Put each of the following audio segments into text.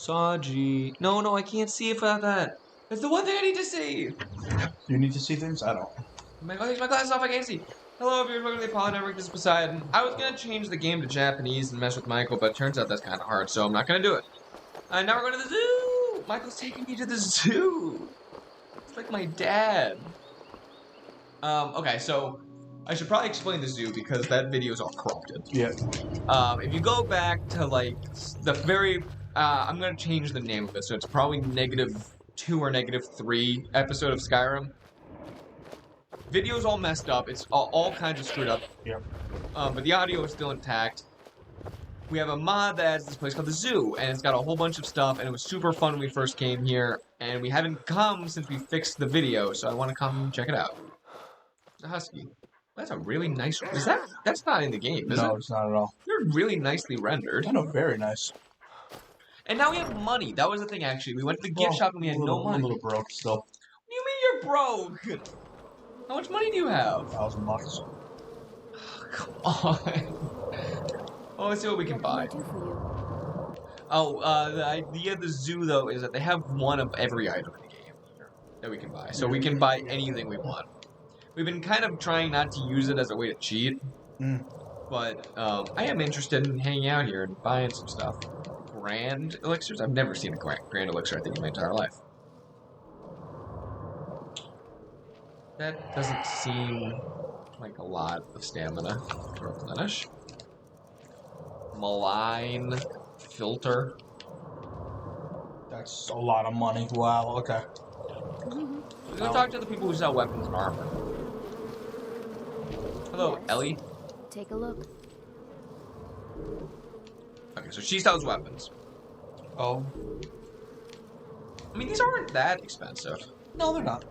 Saji. No, I can't see it without that. That's the one thing I need to see. You need to see things? I don't. My glasses off, I can't see. Hello, viewers, welcome to the Apollo Network, this is Poseidon. I was gonna change the game to Japanese and mess with Michael, but it turns out that's kind of hard, so I'm not gonna do it. Now we're going to the zoo! Michael's taking me to the zoo! It's like my dad. Okay, so I should probably explain the zoo because that video is all corrupted. Yeah. If you go back to, like, the very... I'm gonna change the name of it, so it's probably -2 or -3 episode of Skyrim. Video's all messed up. It's all kinds of screwed up. Yep. But the audio is still intact. We have a mod that has this place called the zoo, and it's got a whole bunch of stuff, and it was super fun when we first came here, and we haven't come since we fixed the video, so I want to come and check it out. The husky. That's a really nice... That's not in the game, is it? No, it's not at all. They're really nicely rendered. I know, very nice. And now we have money. That was the thing, actually. We went to the gift shop and we had no money. A little broke still. What do you mean you're broke? How much money do you have? $1,000. Come on. Oh, let's see what we can buy. Oh, the idea of the zoo, though, is that they have one of every item in the game that we can buy. So we can buy anything we want. We've been kind of trying not to use it as a way to cheat. But I am interested in hanging out here and buying some stuff. Grand elixirs? I've never seen a grand elixir, I think, in my entire life. That doesn't seem like a lot of stamina to replenish. Malign filter. That's a lot of money. Wow, okay. We're gonna talk to the people who sell weapons and armor. Hello, Ellie. Take a look. Okay, so she sells weapons. Oh. I mean, these aren't that expensive. No, they're not.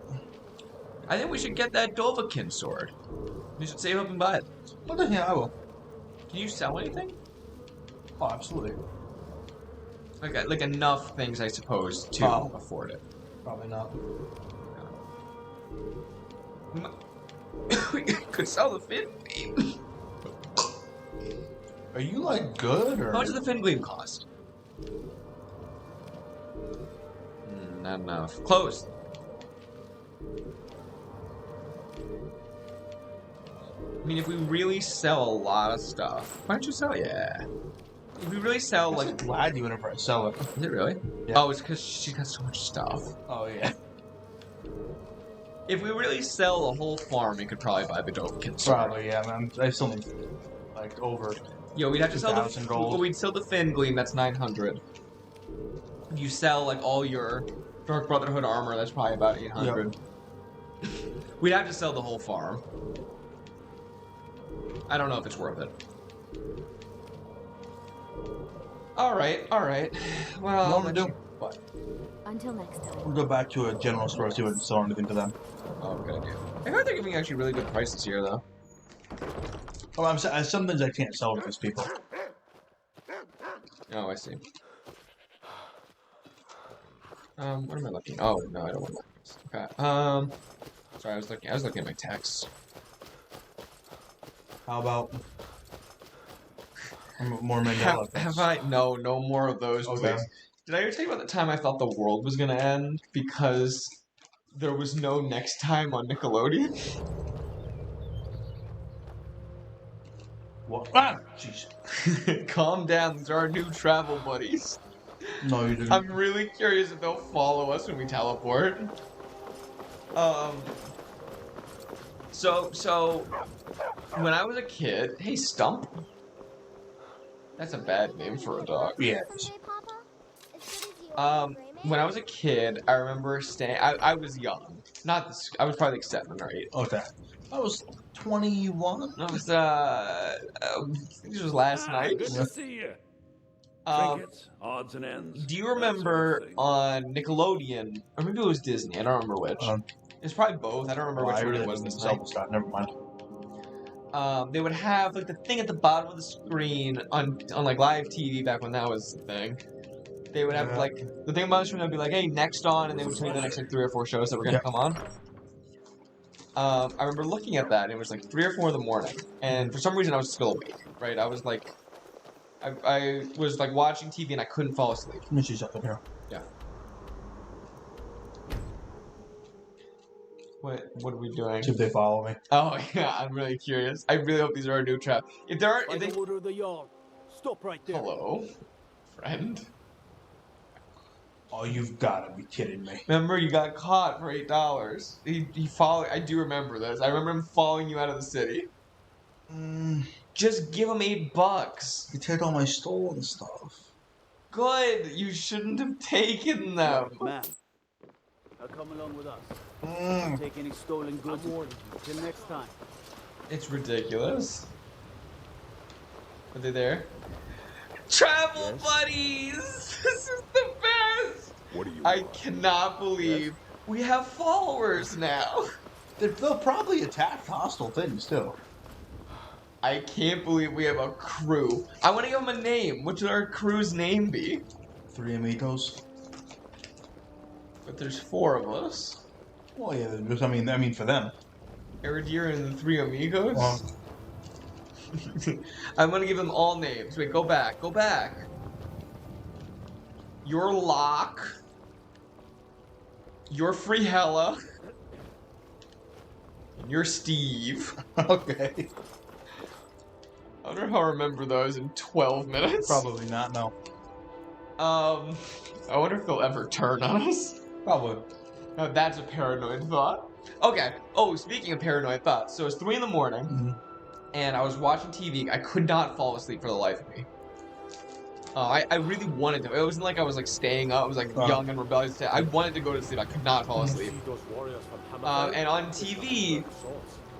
I think we should get that Dovahkiin sword. You should save up and buy it. Well, yeah, I will. Can you sell anything? Oh, absolutely. Like enough things, I suppose, to afford it. Probably not. We could sell the fin gleam. Are you, like, good, or...? How much does the fin gleam cost? Not enough. Closed. I mean, if we really sell a lot of stuff... Why don't you sell it? Yeah. If we really sell, I'm like... glad you whenever I sell it. Is it really? Yeah. Oh, it's because she's got so much stuff. Oh, yeah. If we really sell the whole farm, we could probably buy the Dovahkiin sword. Probably, yeah, man. I still need, like, over... Yo, we'd have to sell the... gold. Well, we'd sell the fin gleam, that's 900. You sell, like, all your Dark Brotherhood armor, that's probably about 800. Yep. We'd have to sell the whole farm. I don't know if it's worth it. Alright. Well, What I'm gonna do? What? Until next time. We'll go back to a general store, see if we can sell anything to them. Oh, good idea. I heard they're giving actually really good prices here, though. Oh, I'm saying, some things I can't sell to these people. Oh, I see. What am I looking? Oh, no, I don't want to look at this. Okay. Sorry, I was looking at my text. How about more Mandela things? Have I? No more of those, Okay. please. Did I ever tell you about the time I thought the world was gonna end because there was no next time on Nickelodeon? What? Ah! Jeez. Calm down, these are our new travel buddies. No, you didn't. I'm really curious if they'll follow us when we teleport. So, when I was a kid... Hey, Stump? That's a bad name for a dog. Yeah. When I was a kid, I remember staying... I was young. Not this... I was probably like 7 or 8. Okay. I was 21. I was, this was last night. Good to see you. Trinkets, odds and ends. Do you remember on Nickelodeon, or maybe it was Disney, I don't remember which. It's probably both, I don't remember which one it was this night. Never mind. They would have like the thing at the bottom of the screen on like live TV back when that was the thing. They would have like the thing about the screen would be like, hey, next on, and they would tell you the next like 3 or 4 shows that were gonna come on. I remember looking at that, and it was like 3 or 4 in the morning, and for some reason I was still awake, right? I was I was like watching TV and I couldn't fall asleep. Let me see something here. Yeah. What are we doing? See if they follow me. Oh yeah, I'm really curious. I really hope these are our new trap. If there are, By the water of the yard. Stop right there. hello, friend. Oh, you've got to be kidding me. Remember, you got caught for $8. He followed. I do remember this. I remember him following you out of the city. Just give him $8. You take all my stolen stuff. Good. You shouldn't have taken them. Man, now come along with us. Mm. Don't take any stolen goods. Till next time. It's ridiculous. Are they there? Travel buddies! This is the best! What do you I cannot believe we have followers now. They'll probably attack hostile things too. I can't believe we have a crew. I want to give them a name. What should our crew's name be? 3 amigos. But there's 4 of us. Well, yeah, because I mean for them. Erodir and the 3 amigos? Well, I'm gonna give them all names. Wait, go back. Go back. You're Locke. You're Frihela. And you're Steve. okay. I wonder how I remember those in 12 minutes. Probably not, no. I wonder if they'll ever turn on us. Probably. Oh, that's a paranoid thought. Okay. Oh, speaking of paranoid thoughts. So it's 3 in the morning, and I was watching TV. I could not fall asleep for the life of me. I really wanted to. It wasn't like I was like staying up. I was like young and rebellious. I wanted to go to sleep. I could not fall asleep. And on TV,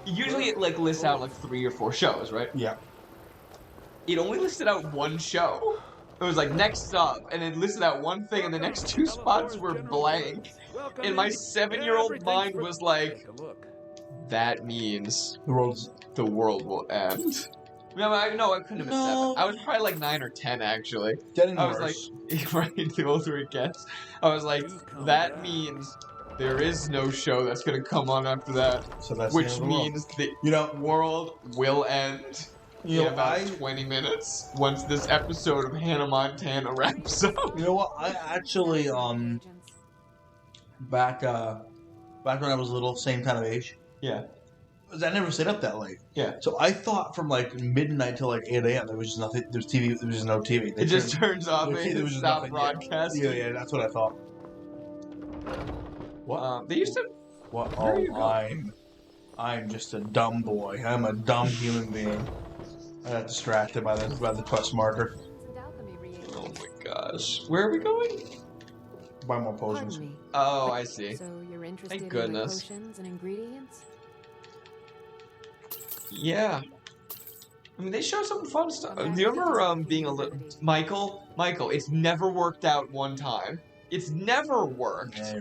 usually it like lists out like 3 or 4 shows, right? Yeah. It only listed out 1 show. It was like next up, and it listed out 1 thing, and the next 2 spots were blank. And my 7-year-old mind was like, that means the world will end. No, I couldn't have been 7. I was probably like 9 or 10 actually. Getting I was worse. like, right, the older it gets. I was like, that means there is no show that's gonna come on after that. So that's which the end of the world. means the You world will end. You know, in about 20 minutes once this episode of Hannah Montana wraps up. You know what? I actually back when I was little, same kind of age. Yeah. I never stayed up that late. Yeah. So I thought from like midnight till like 8 a.m. there was just nothing. There's TV. There was no TV. It just turns off there and was just stop nothing, broadcasting. Yeah, that's what I thought. What? They used to. What? Where you Oh, I'm just a dumb boy. I'm a dumb human being. I got distracted by the quest marker. Oh my gosh. Where are we going? Buy more potions. Pardon me. Oh, I see. So you're interested Thank in goodness. the potions and ingredients? Yeah. I mean, they show some fun stuff. Do you remember being a little Michael, it's never worked out one time. It's never worked. Yeah,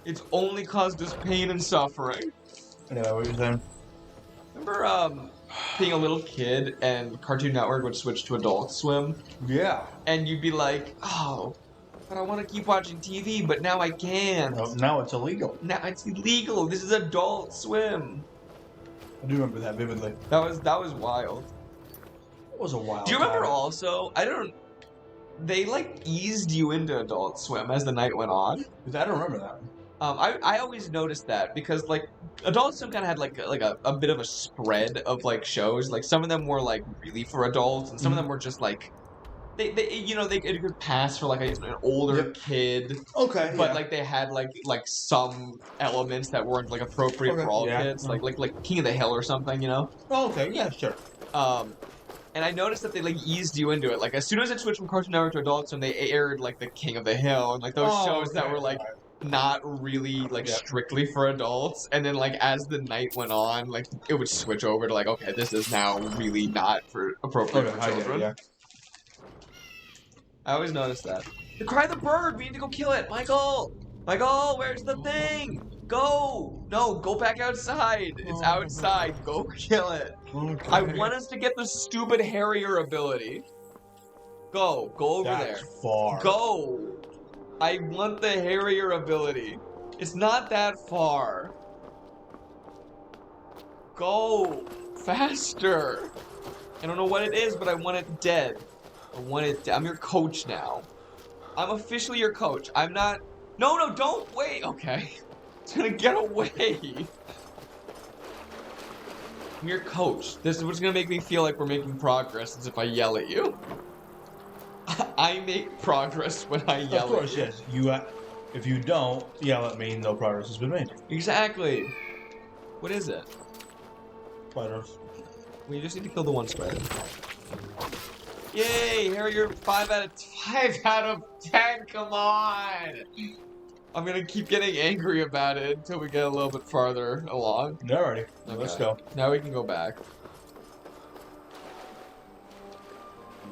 It's only caused us pain and suffering. anyway, what were you saying? Remember being a little kid and Cartoon Network would switch to Adult Swim? Yeah. And you'd be like, oh, but I want to keep watching TV, but now I can't. No, now it's illegal. Now it's illegal. This is Adult Swim. I do remember that vividly. That was wild. It was a wild. Do you remember time. also? They like eased you into Adult Swim as the night went on. I don't remember that. I always noticed that because like Adult Swim kind of had like a bit of a spread of like shows. Like some of them were like really for adults, and some of them were just like they it could pass for like an older kid. Okay. But yeah. like they had like some elements that weren't like appropriate for all kids, like King of the Hill or something, you know. Oh, okay. Yeah. Sure. And I noticed that they like eased you into it. Like as soon as it switched from Cartoon Network to Adult Swim, they aired like the King of the Hill and like those shows that were like not really like strictly for adults. And then like as the night went on, like it would switch over to like, okay, this is now really not for appropriate for children. Yeah. I always noticed that. The cry of the bird! We need to go kill it! Michael! Michael, where's the thing? Go! No, go back outside! It's outside. Go kill it. Okay. I want us to get the stupid Harrier ability. Go. Go over That's there. far. Go! I want the Harrier ability. It's not that far. Go! Faster! I don't know what it is, but I want it dead. I want it I'm your coach now. I'm officially your coach. I'm not... No, don't wait. Okay. It's gonna get away. I'm your coach. This is what's gonna make me feel like we're making progress, is if I yell at you. I make progress when I yell at you. Of course, yes. If you don't yell at me, no progress has been made. Exactly. What is it? Spiders. We just need to kill the one spider. Yay! Here are your 5 out of 10. Come on! I'm gonna keep getting angry about it until we get a little bit farther along. Alrighty. Okay. Let's go. Now we can go back.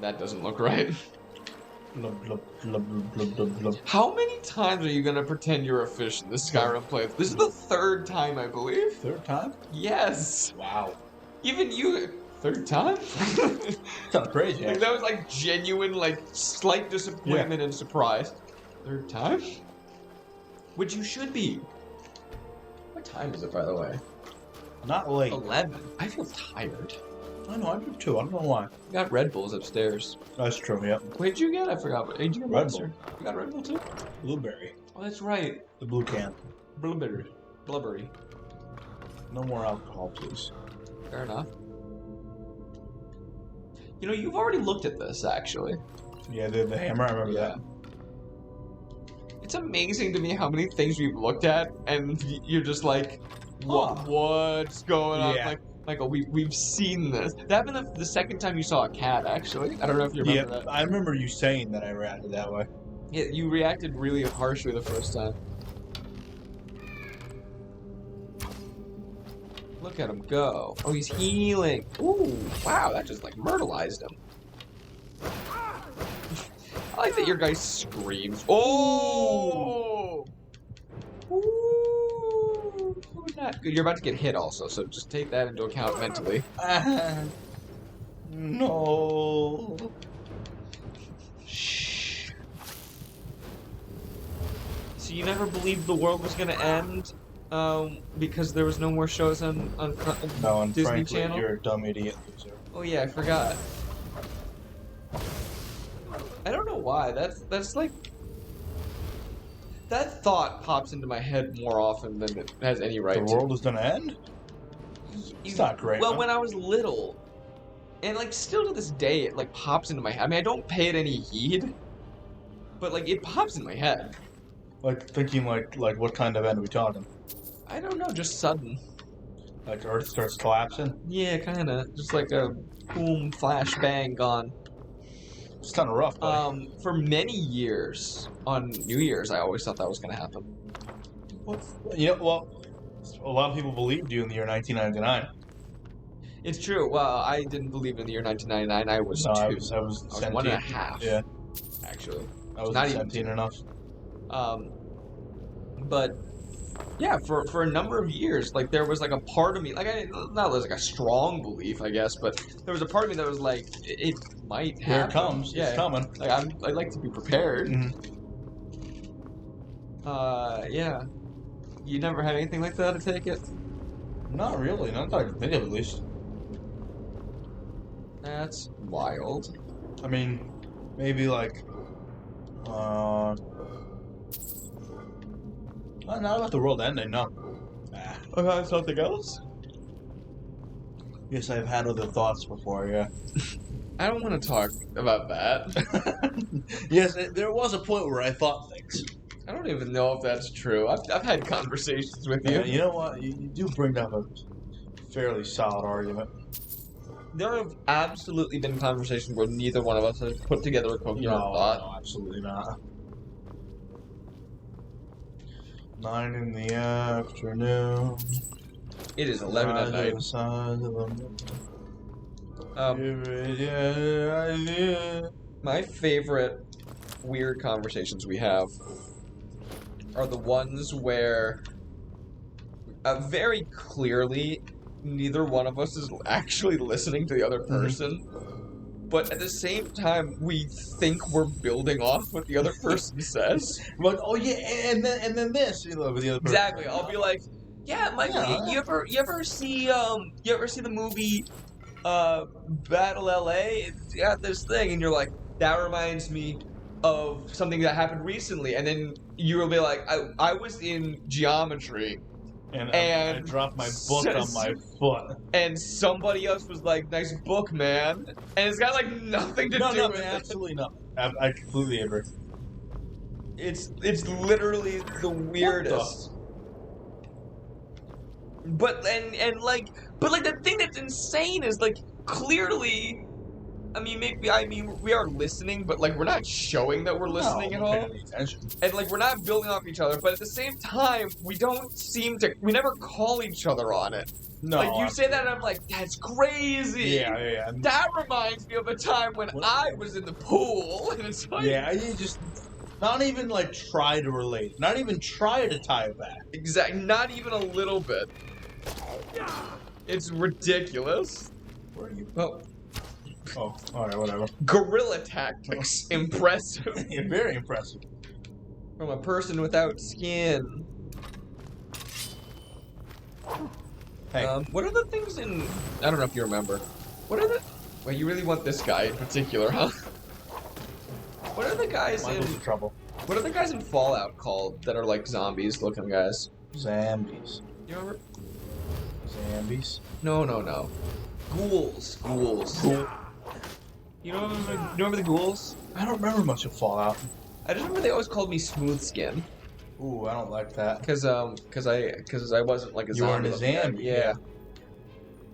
That doesn't look right. Blub, blub, blub, blub, blub, blub. How many times are you gonna pretend you're a fish in this Skyrim playthrough? This is the 3rd time, I believe. 3rd time? Yes. Wow. Even you. 3rd time? Kind of crazy. Like, that was like genuine, like slight disappointment and surprise. 3rd time? Which you should be. What time is it, by the way? Not late. 11. I feel tired. I know, I do too. I don't know why. We got Red Bulls upstairs. That's true, yeah. What'd you get? I forgot. Did you get Red Monster? Bull. You got Red Bull too? Blueberry. Oh, that's right. The blue can. Blueberry. Blubbery. No more alcohol, please. Fair enough. You know, you've already looked at this, actually. Yeah, the hammer, I remember that. It's amazing to me how many things we've looked at, and you're just like, what's going on? Yeah. Like, Michael, we've seen this. That happened the 2nd time you saw a cat, actually. I don't know if you remember that. I remember you saying that I reacted that way. Yeah, you reacted really harshly the 1st time. Look at him go. Oh, he's healing. Ooh, wow, that just like myrtleized him. I like that your guy screams. Oh! Ooh, not good. You're about to get hit also, so just take that into account mentally. No. Shh. So you never believed the world was gonna end? Because there was no more shows on No, and Disney frankly, Channel? you're a dumb idiot loser. Oh yeah, I forgot. I don't know why. That's like that thought pops into my head more often than it has any right The to. world is gonna end? It's not great. Well, man. when I was little, and like still to this day, it like pops into my head. I mean, I don't pay it any heed, but like it pops in my head. Like thinking like what kind of end are we talking? I don't know, just sudden. Like Earth starts collapsing? Yeah, kind of. Just like a boom, flash, bang, gone. It's kind of rough, buddy. For many years, on New Year's, I always thought that was going to happen. Well, a lot of people believed you in the year 1999. It's true. Well, I didn't believe in the year 1999. I was No, two. I was 1.5. Yeah, Actually. I was Not even sentient enough. But yeah, for a number of years, like there was like a part of me, like not like a strong belief, I guess, but there was a part of me that was like, it might happen. Here it comes. Yeah. It's coming. Like I'd like to be prepared. Mm-hmm. Yeah. You never had anything like that, I take it? Not really. Not that I can think of, at least. That's wild. I mean, maybe like, not about the world ending, no. About something else? Yes, I've had other thoughts before, yeah. I don't want to talk about that. Yes, there was a point where I thought things. I don't even know if that's true. I've had conversations with you. Yeah, you know what? You do bring up a fairly solid argument. There have absolutely been conversations where neither one of us has put together a coherent thought. No, absolutely not. 9 in the afternoon. It is 11 at night. My favorite weird conversations we have are the ones where very clearly neither one of us is actually listening to the other person, but at the same time we think we're building off what the other person says. Like, oh yeah, and then this, with the other person. Exactly. I'll be like, yeah, Mike, Yeah. you ever see the movie Battle LA, it's got this thing, and you're like, that reminds me of something that happened recently, and then you will be like, I was in geometry, And I and dropped my book on my foot. and somebody else was like, nice book, man, and it's got like nothing to do with it. Absolutely nothing. I completely agree. It's literally the weirdest. But the thing that's insane is like clearly, I mean we are listening, but like we're not showing that we're listening at all. And like we're not building off each other, but at the same time we never call each other on it. No. Like you say that and I'm like, that's crazy. Yeah. That reminds me of a time when I was in the pool. And it's like, yeah, you just not even like try to relate. Not even try to tie it back. Exactly, not even a little bit. It's ridiculous. Where are you? Oh, alright, whatever. Guerrilla tactics. Impressive. Yeah, very impressive. From a person without skin. Hey. What are the things in... I don't know if you remember. What are the... Well, you really want this guy in particular, huh? What are the guys Michael's in trouble. What are the guys in Fallout called that are like zombies-looking guys? Zambies. You remember? Zambies? No. Ghouls. You remember the ghouls? I don't remember much of Fallout. I just remember they always called me Smooth Skin. Ooh, I don't like that. Cause I wasn't like a You weren't zombie. a zombie. Yeah.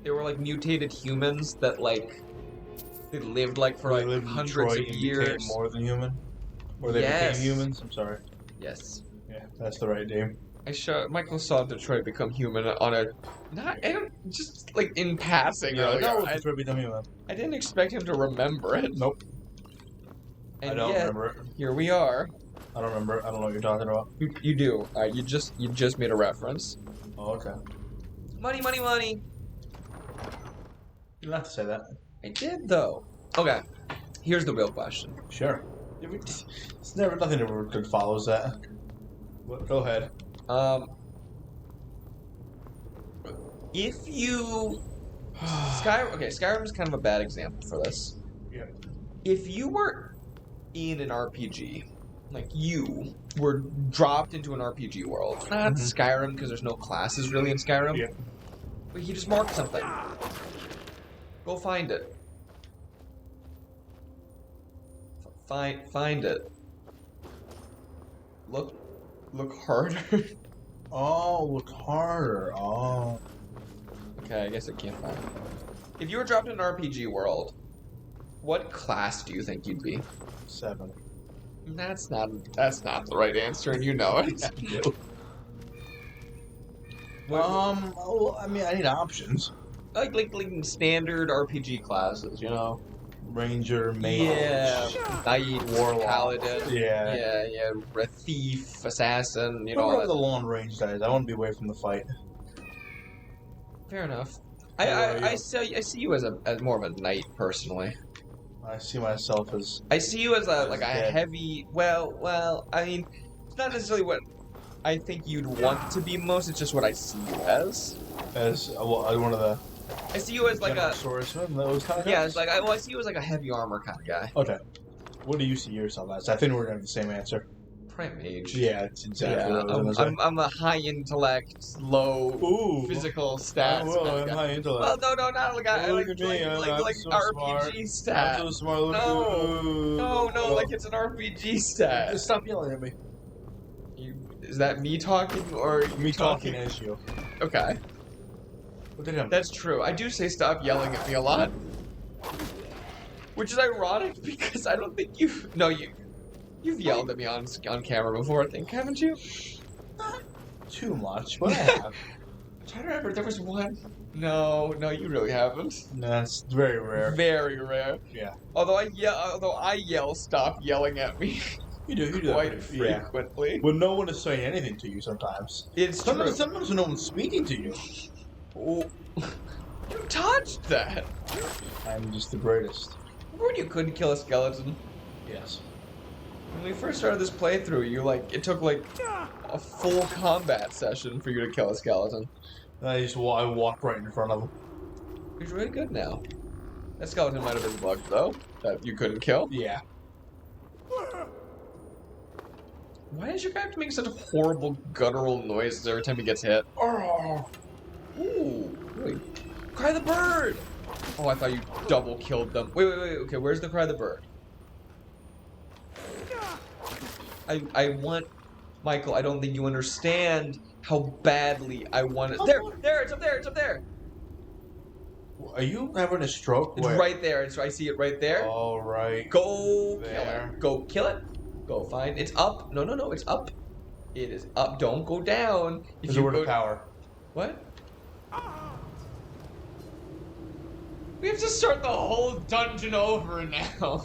They were like mutated humans that like they lived like for like hundreds of years. More than human. Or they became humans. I'm sorry. Yes. Yeah, that's the right name. Michael saw Detroit become human on a just like in passing. Yeah, earlier. Detroit become human. I didn't expect him to remember it. Nope. And I don't yet, remember it. Here we are. I don't remember it. I don't know what you're talking about. You do. You just made a reference. Oh, okay. Money. You don't have to say that. I did though. Okay. Here's the real question. Sure. It's never nothing ever good follows that. Go ahead. If you Skyrim is kind of a bad example for this. Yeah. If you were in an RPG, like you were dropped into an RPG world, not Skyrim because there's no classes really in Skyrim. Yeah. But you just marked something. Go find it. Find it. Look harder. Oh, look harder. Oh. Okay, I guess I can't find it. If you were dropped in an RPG world, what class do you think you'd be? 7. That's not the right answer, and you know it. Well, I mean, I need options. Like standard RPG classes, you know? Ranger, mage. Yeah, knight, Warlock. paladin. Yeah. Yeah, a thief, assassin, you know. Whatever All the that. long range guys. I want to be away from the fight. Fair enough. How I see you as more of a knight personally. I see myself as. I see you as a dead. heavy. Well. I mean, it's not necessarily what I think you'd want to be most. It's just what I see you as. As one of the. I see you as like a. Swordsman, those kind of guys? Yeah, it's like I see you as like a heavy armor kind of guy. Okay. What do you see yourself as? I think we're gonna have the same answer. Prime mage. Yeah, it's exactly what I was gonna say. I'm a high intellect, low physical stats. Oh, well, kind of I'm guy. high intellect. Well, no, not like I Look like at me, I'm so RPG stat. I'm so smart. No, like it's an RPG stat. Just stop yelling at me. Is that me talking or Me talking as you. Okay. Look at him. That's true. I do say stop yelling at me a lot. Which is ironic because I don't think you've yelled at me on camera before, I think, haven't you? Not too much, but I have. I'm trying to remember, there was one. No, you really haven't. That's very rare. Very rare. Yeah. Although I yell stop yelling at me You do quite that. frequently. Yeah. When no one is saying anything to you sometimes. It's true. Sometimes when no one's speaking to you. Oh, you touched that. I'm just the greatest. Remember when you couldn't kill a skeleton? Yes. When we first started this playthrough, it took like a full combat session for you to kill a skeleton. I walked right in front of him. He's really good now. That skeleton might have been bugged, though, that you couldn't kill. Yeah. Why does your guy have to make such horrible guttural noises every time he gets hit? Oh. Ooh. Wait. Cry the bird! Oh, I thought you double killed them. Wait. Okay, where's the cry the bird? I want... Michael, I don't think you understand how badly I want it. There, it's up there. Are you having a stroke? It's right there. I see it right there. All right. Go there. kill it. Go kill it. Go find. It's up. No, it's up. It is up. Don't go down. There's a word of power. What? We have to start the whole dungeon over now.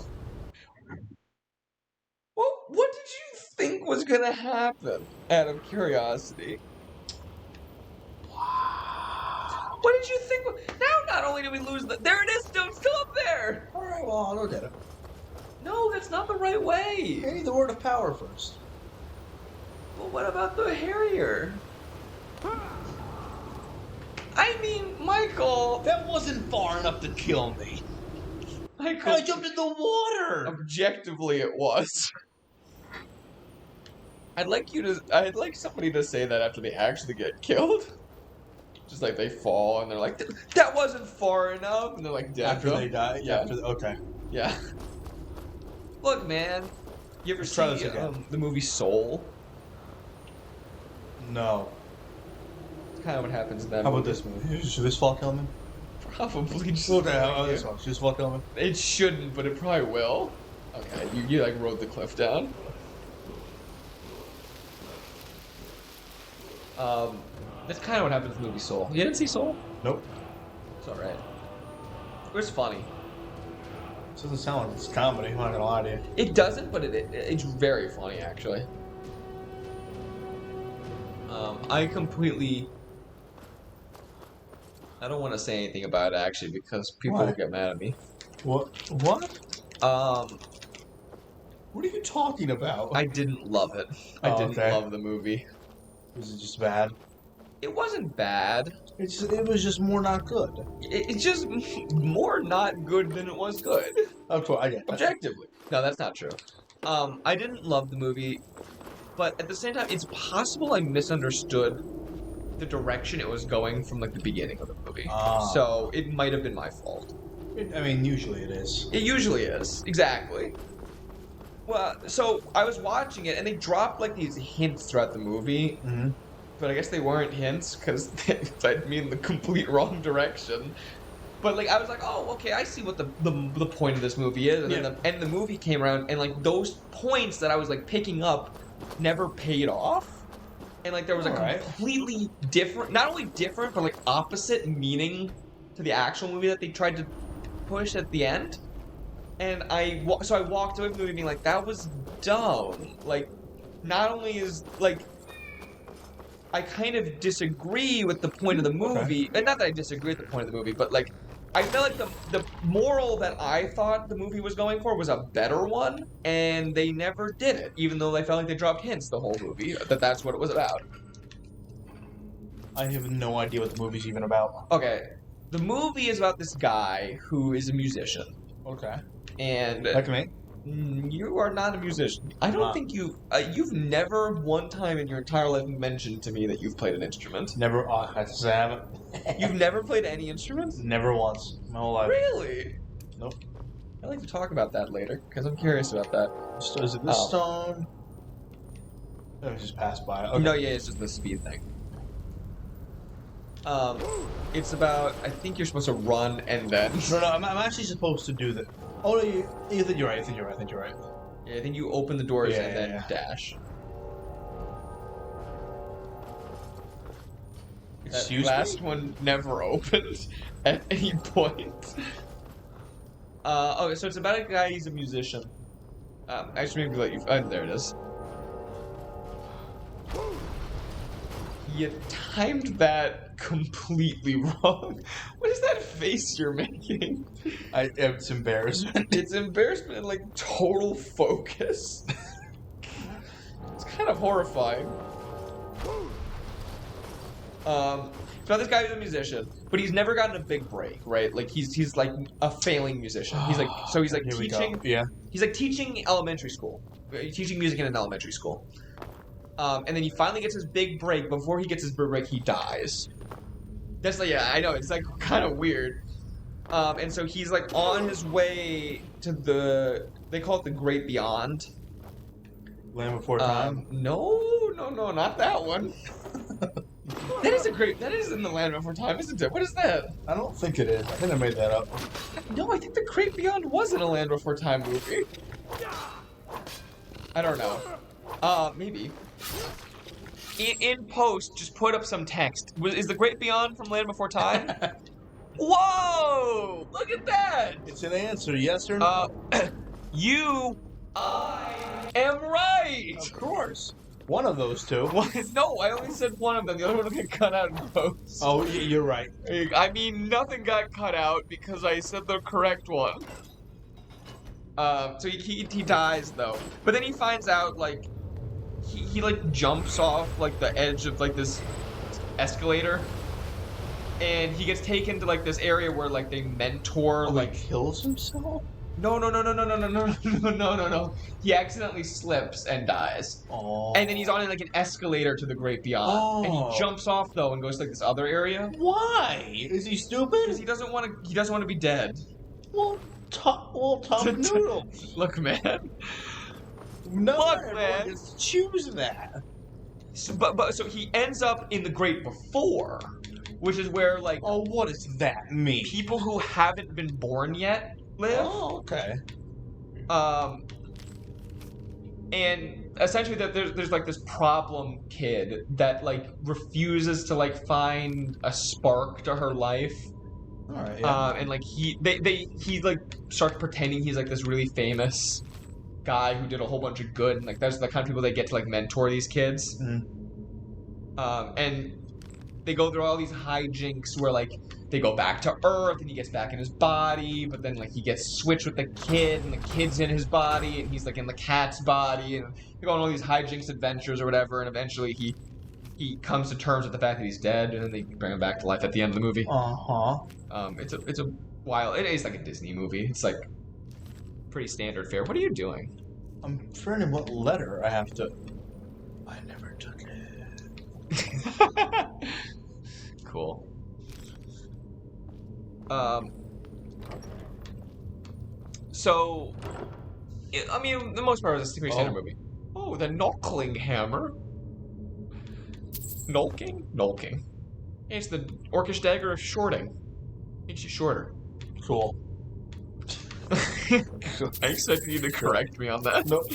Well, what did you think was gonna happen? Out of curiosity. Wow. What did you think? Now, not only did we lose the... There it is! It's still up there! Alright, well, I'll go get it. No, that's not the right way. I need the word of power first. Well, what about the Harrier? I mean, Michael... That wasn't far enough to kill me. Michael... I jumped in the water! Objectively, it was. I'd like somebody to say that after they actually get killed. Just like they fall and they're like, that wasn't far enough, and they're like dead. After they die? Yeah. Okay. Yeah. Look, man. You ever see the movie Soul? No. It's kind of what happens in that How movie. about this movie? Should this fall kill me? Probably just... Okay, how about this one? Should this fall kill me? It shouldn't, but it probably will. Okay, you like rode the cliff down. That's kind of what happens in the movie Soul. You didn't see Soul? Nope. It's alright. It was funny. This doesn't sound like it's comedy, I'm not gonna lie to you. It doesn't, but it's very funny, actually. I don't want to say anything about it, actually, because people will get mad at me. What? What are you talking about? I didn't love it. I didn't love the movie. Was it just bad? It wasn't bad. It was just more not good. It's just more not good than it was good. Of course, I get that. Objectively. No, that's not true. I didn't love the movie, but at the same time, it's possible I misunderstood the direction it was going from, like, the beginning of the movie. So, it might have been my fault. I mean, usually it is. It usually is. Exactly. Well, so, I was watching it, and they dropped, like, these hints throughout the movie. Mm-hmm. But I guess they weren't hints, because they led me in the complete wrong direction. But, like, I was like, oh, okay, I see what the point of this movie is. And then the movie came around, and, like, those points that I was, like, picking up never paid off. And, like, there was a completely different, not only different, but, like, opposite meaning to the actual movie that they tried to push at the end. And so I walked away from the movie being like, that was dumb. Like, not only is, like, I kind of disagree with the point of the movie, and not that I disagree with the point of the movie, but, like, I feel like the moral that I thought the movie was going for was a better one, and they never did it, even though I felt like they dropped hints the whole movie, that that's what it was about. I have no idea what the movie's even about. Okay, the movie is about this guy who is a musician. Okay. And... Like me? You are not a musician. I don't think you've never one time in your entire life mentioned to me that you've played an instrument. Never, I just haven't. You've never played any instruments? Never once. My whole life. Really? Nope. I'd like to talk about that later, because I'm curious about that. Is it this stone? Let me just pass by. Okay. No, yeah, it's just the speed thing. It's about, I think you're supposed to run and then... No, I'm actually supposed to do that. Oh, no, you think you're right, I think you're right. Yeah, I think you open the doors and then dash. Excuse that last one never opened at any point. Okay, so it's about a guy, he's a musician. Actually, maybe let you... there it is. You timed that completely wrong. What is that face you're making? It's embarrassment. It's embarrassment and, like, total focus. It's kind of horrifying. So this guy is a musician, but he's never gotten a big break, right? Like he's like a failing musician. He's like Here we go. teaching. Yeah. He's like teaching elementary school, teaching music in an elementary school. And then he finally gets his big break. Before he gets his big break, he dies. That's like, yeah, I know, it's like kind of weird. And so he's like on his way to they call it the Great Beyond. Land Before Time. No, not that one. That is in the Land Before Time, isn't it? What is that? I don't think it is. I think I made that up. No, I think the Great Beyond was in a Land Before Time movie. I don't know. Maybe. In post, just put up some text. Is the Great Beyond from Land Before Time? Whoa! Look at that! It's an answer, yes or no? I am right! Of course. One of those two. No, I only said one of them. The other one will get cut out in post. Oh, you're right. I mean, nothing got cut out because I said the correct one. So he dies, though. But then he finds out, like, he like, jumps off, like, the edge of, like, this escalator. And he gets taken to, like, this area where, like, they mentor, like... He kills himself? No. He accidentally slips and dies. Oh. And then he's on, like, an escalator to the Great Beyond. Oh. And he jumps off, though, and goes to, like, this other area. Why? Is he stupid? Because he doesn't want to be dead. Well, tough noodles. Look, man. No, Look, man. Gets to choose that. So he ends up in the Great Before, which is where, like... Oh, what does that mean? People who haven't been born yet live. Oh, okay. And essentially that there's like this problem kid that like refuses to like find a spark to her life. All right. Yeah. And like he like starts pretending he's like this really famous guy who did a whole bunch of good, and like that's the kind of people they get to like mentor these kids. Mm-hmm. And they go through all these hijinks where like they go back to Earth and he gets back in his body, but then like he gets switched with the kid and the kid's in his body and he's like in the cat's body, and they go on all these hijinks adventures or whatever, and eventually he comes to terms with the fact that he's dead, and then they bring him back to life at the end of the movie. It's a while. It is like a Disney movie. It's like pretty standard fare. What are you doing? I'm forgetting what letter I have to. I never took it. Cool. So, I mean, the most part was a pretty standard movie. Oh, the Knockling Hammer. Knolking. It's the Orcish Dagger of Shorting. Makes you shorter. Cool. I expected you to correct me on that. Nope.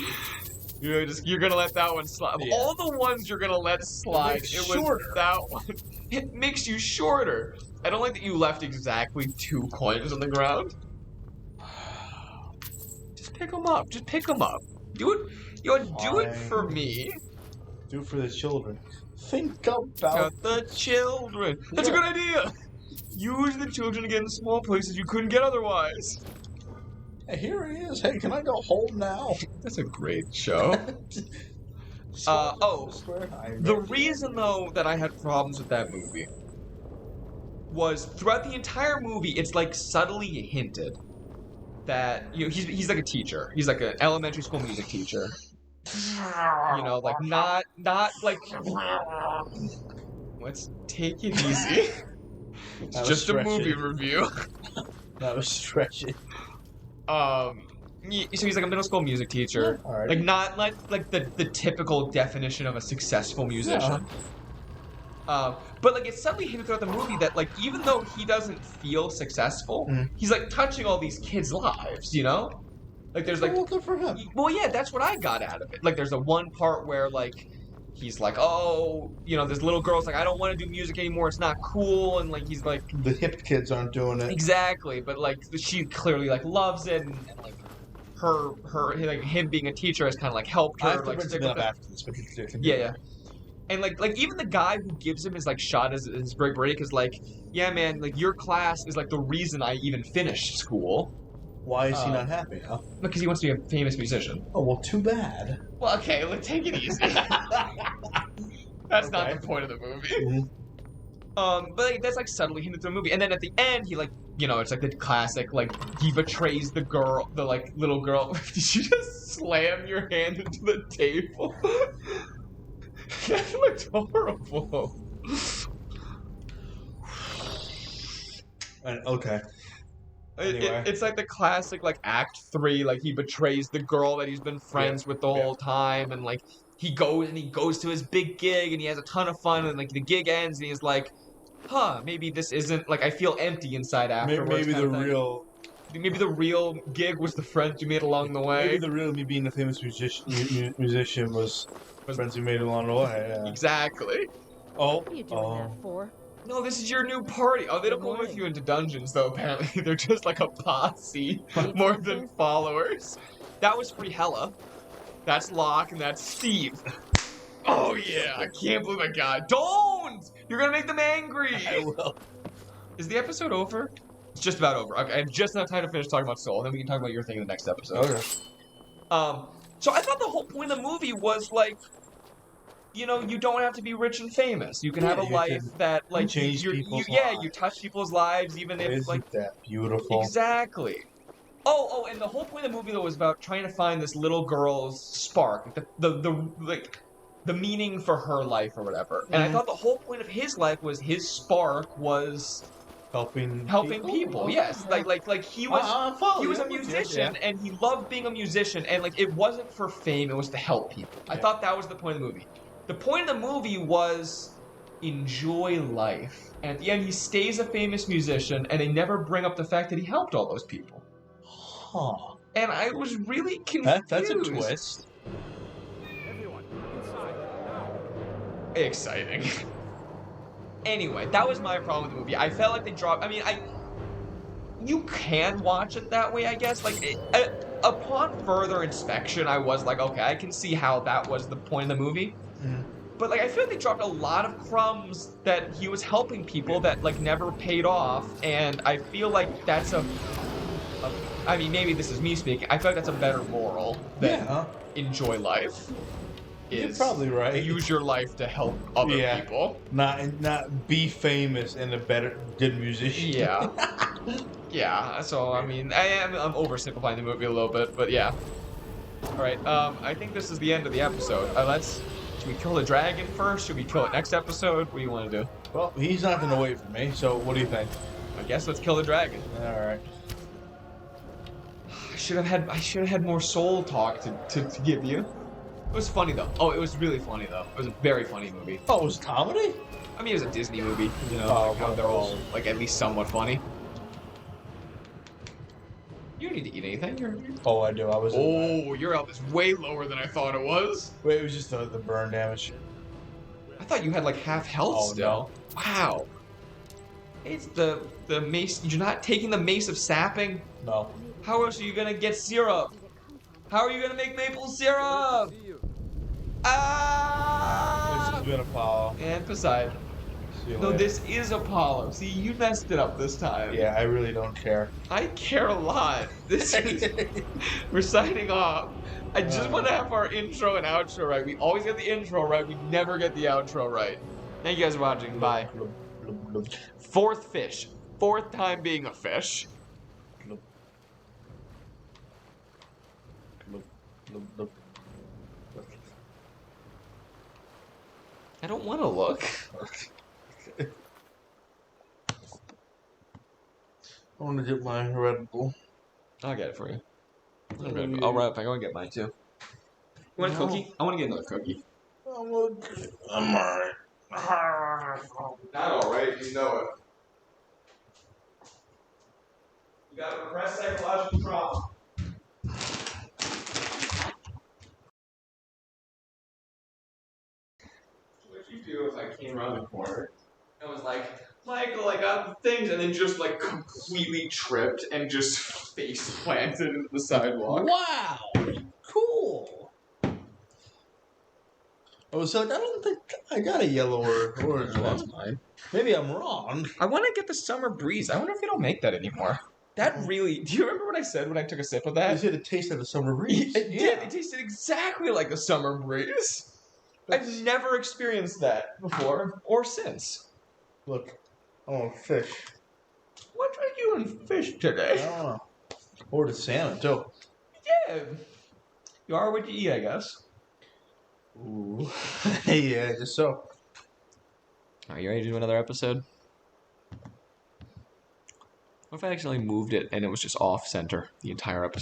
You're gonna let that one slide. Of all the ones you're gonna let slide, it was that one. It makes you shorter. I don't like that you left exactly 2 coins on the ground. Just pick them up. Just pick them up. Do it. Do it for me. Do it for the children. Think about the children. That's a good idea. Use the children to get in small places you couldn't get otherwise. Hey, here he is. Hey, can I go home now? That's a great show. The reason, though, that I had problems with that movie was throughout the entire movie, it's like subtly hinted that he's like a teacher. He's like an elementary school music teacher. Like not like. Let's take it easy. It's just a movie review. That was stretching. So he's like a middle school music teacher, yeah, right. like not like the typical definition of a successful musician. Yeah. But like it's suddenly hinted throughout the movie that like even though he doesn't feel successful, he's like touching all these kids' lives, Like there's like, well, good for him. Well, yeah, that's what I got out of it. Like there's the one part where like he's like, oh, this little girl's like, I don't want to do music anymore. It's not cool, and like he's like, the hip kids aren't doing it. Exactly, but like she clearly like loves it, and like her like him being a teacher has kind of like helped her like stick with it. Yeah. And like even the guy who gives him his like shot as his break is like, yeah, man, like your class is like the reason I even finished school. Why is he not happy, huh? Because he wants to be a famous musician. Oh, well, too bad. Well, okay, let's take it easy. That's not the point of the movie. But like, that's like subtly hinted through the movie, and then at the end, he like, it's like the classic, like he betrays the girl, the like little girl. Did you just slam your hand into the table? That looked horrible. Okay. Anyway. It's like the classic, like Act 3, like he betrays the girl that he's been friends with the whole time, and like he goes to his big gig, and he has a ton of fun, and like the gig ends, and he's like, maybe this isn't, like, I feel empty inside afterwards. Maybe Maybe the real gig was the friends you made along the way. Maybe the real me being a famous musician was friends you made along the way. Yeah. Exactly. Oh. What are you doing that for? No, this is your new party. Oh, they don't go with you into dungeons, though, apparently. They're just like a posse, more than followers. That was Frihela. That's Locke, and that's Steve. Oh, yeah. I can't believe I got it. Don't! You're gonna make them angry. I will. Is the episode over? It's just about over. Okay, I have just enough time to finish talking about Soul, and then we can talk about your thing in the next episode. Okay. So I thought the whole point of the movie was, like, you don't have to be rich and famous. You can have a life that, like, change people's lives. Yeah, you touch people's lives, even if, like... Isn't that beautiful? Exactly. Oh, and the whole point of the movie, though, was about trying to find this little girl's spark. The meaning for her life or whatever. And I thought the whole point of his life was his spark was... Helping people. Yes. Like he was a musician, and he loved being a musician, and like it wasn't for fame, it was to help people. I thought that was the point of the movie. The point of the movie was enjoy life. And at the end, he stays a famous musician, and they never bring up the fact that he helped all those people. Huh. And I was really confused. That's a twist. Everyone, inside now. Exciting. Anyway, that was my problem with the movie. I felt like they dropped... You can watch it that way, I guess. Like, upon further inspection, I was like, okay, I can see how that was the point of the movie. Mm-hmm. But, like, I feel like they dropped a lot of crumbs that he was helping people that, like, never paid off. And I feel like that's I mean, maybe this is me speaking. I feel like that's a better moral than enjoy life. You're probably right. Use your life to help other people. Not be famous and good musician. Yeah. Yeah, so I mean, I'm oversimplifying the movie a little bit, but yeah. Alright, I think this is the end of the episode. Should we kill the dragon first? Should we kill it next episode? What do you want to do? Well, he's not gonna wait for me, so what do you think? I guess let's kill the dragon. Alright. I should have had more soul talk to give you. It was funny though. Oh, it was really funny though. It was a very funny movie. Oh, it was comedy? I mean, it was a Disney movie, like how they're all like at least somewhat funny. You don't need to eat anything. Oh, I do. I was. Oh, your health is way lower than I thought it was. Wait, it was just the burn damage. I thought you had like half health still. No. Wow. It's the mace. You're not taking the mace of sapping? No. How else are you gonna get syrup? How are you gonna make maple syrup? Ah! This has been Apollo. And Poseidon. No, this is Apollo. See, you messed it up this time. Yeah, I really don't care. I care a lot. This is... We're signing off. I just want to have our intro and outro right. We always get the intro right. We never get the outro right. Thank you guys for watching. Bye. Fourth fish. Fourth time being a fish. I don't want to look. I want to get my Red Bull. I'll get it for you. I'll run it back. I want to get mine too. You want a cookie? I want to get another cookie. I'm alright. Not alright, you know it. You got repressed psychological trauma. What'd you do if I came around the corner and was like, Michael, I got the things, and then just like completely tripped and just face planted into the sidewalk? Wow! Cool! I was like, I don't think I got a yellow or orange one. That's mine. Maybe I'm wrong. I want to get the summer breeze. I wonder if they don't make that anymore. That really... Do you remember what I said when I took a sip of that? You said it tasted the summer breeze. It did. It tasted exactly like the summer breeze. I've never experienced that before or since. Look, I want fish. What's with you and fish I today? don't know. Ordered salmon too. Yeah. You are what you eat, I guess. Ooh. Yeah, just so. Are you ready to do another episode? What if I accidentally moved it and it was just off center the entire episode?